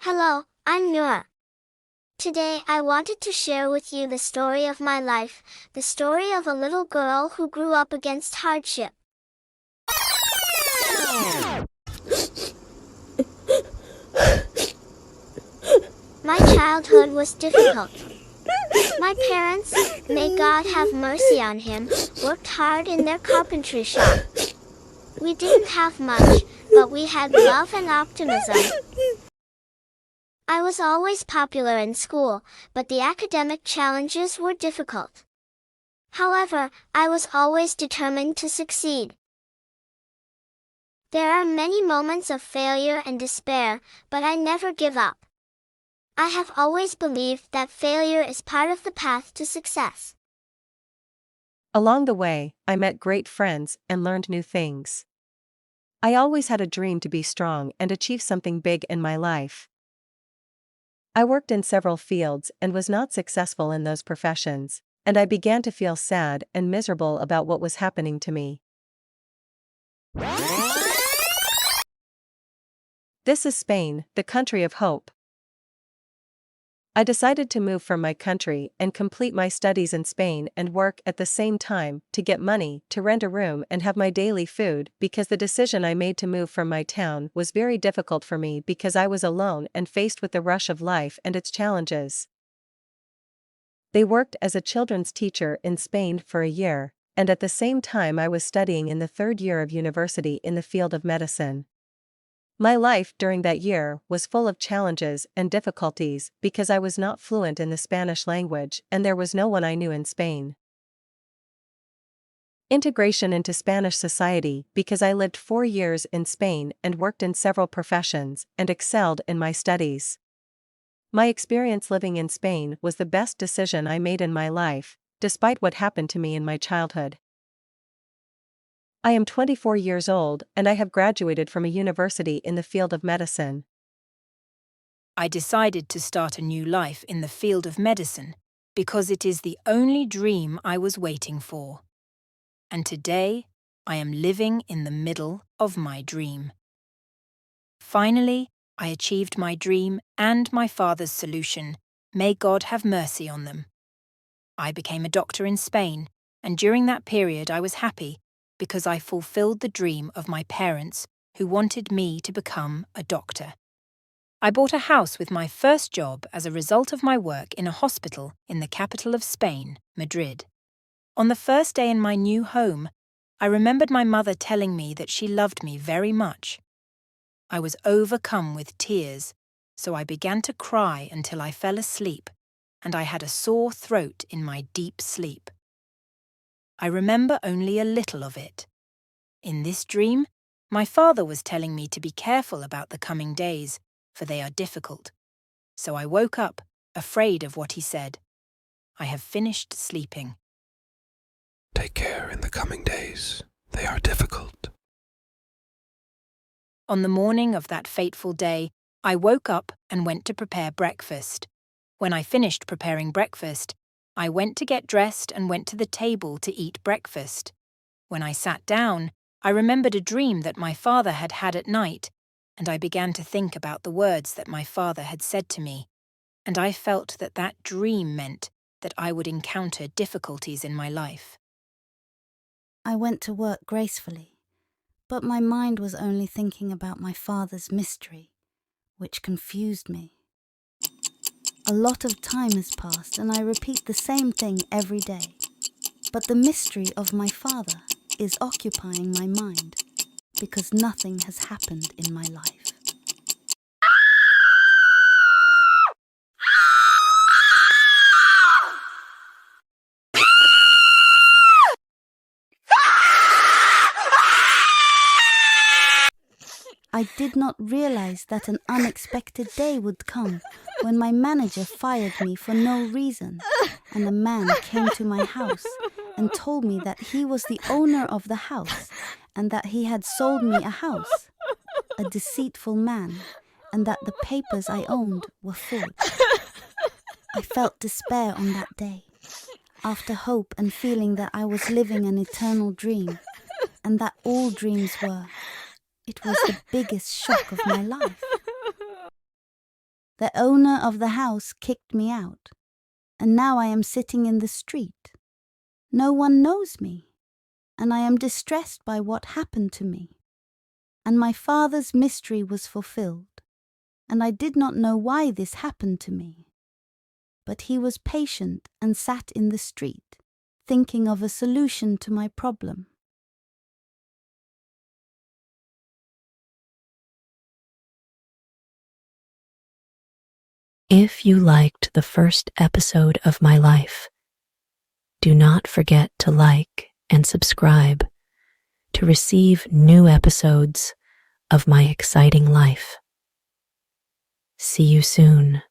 Hello, I'm Nour. Today I wanted to share with you the story of my life, the story of a little girl who grew up against hardship. My childhood was difficult. My parents, may God have mercy on him, worked hard in their carpentry shop. We didn't have much, but we had love and optimism. I was always popular in school, but the academic challenges were difficult. However, I was always determined to succeed. There are many moments of failure and despair, but I never give up. I have always believed that failure is part of the path to success. Along the way, I met great friends and learned new things. I always had a dream to be strong and achieve something big in my life. I worked in several fields and was not successful in those professions, and I began to feel sad and miserable about what was happening to me. This is Spain, the country of hope. I decided to move from my country and complete my studies in Spain and work at the same time to get money to rent a room and have my daily food, because the decision I made to move from my town was very difficult for me because I was alone and faced with the rush of life and its challenges. They worked as a children's teacher in Spain for a year, and at the same time I was studying in the third year of university in the field of medicine. My life during that year was full of challenges and difficulties because I was not fluent in the Spanish language and there was no one I knew in Spain. Integration into Spanish society, because I lived 4 years in Spain and worked in several professions and excelled in my studies. My experience living in Spain was the best decision I made in my life, despite what happened to me in my childhood. I am 24 years old and I have graduated from a university in the field of medicine. I decided to start a new life in the field of medicine because it is the only dream I was waiting for. And today, I am living in the middle of my dream. Finally, I achieved my dream and my father's solution. May God have mercy on them. I became a doctor in Spain, and during that period I was happy because I fulfilled the dream of my parents who wanted me to become a doctor. I bought a house with my first job as a result of my work in a hospital in the capital of Spain, Madrid. On the first day in my new home, I remembered my mother telling me that she loved me very much. I was overcome with tears, so I began to cry until I fell asleep, and I had a sore throat in my deep sleep. I remember only a little of it. In this dream, my father was telling me to be careful about the coming days, for they are difficult. So I woke up, afraid of what he said. I have finished sleeping. Take care in the coming days. They are difficult. On the morning of that fateful day, I woke up and went to prepare breakfast. When I finished preparing breakfast, I went to get dressed and went to the table to eat breakfast. When I sat down, I remembered a dream that my father had had at night, and I began to think about the words that my father had said to me, and I felt that that dream meant that I would encounter difficulties in my life. I went to work gracefully, but my mind was only thinking about my father's mystery, which confused me. A lot of time has passed and I repeat the same thing every day, but the mystery of my father is occupying my mind because nothing has happened in my life. I did not realize that an unexpected day would come when my manager fired me for no reason, and a man came to my house and told me that he was the owner of the house and that he had sold me a house, a deceitful man, and that the papers I owned were forged. I felt despair on that day, after hope and feeling that I was living an eternal dream, and that all dreams were. It was the biggest shock of my life. The owner of the house kicked me out, and now I am sitting in the street. No one knows me, and I am distressed by what happened to me. And my father's mystery was fulfilled, and I did not know why this happened to me. But he was patient and sat in the street, thinking of a solution to my problem. If you liked the first episode of my life, do not forget to like and subscribe to receive new episodes of my exciting life. See you soon.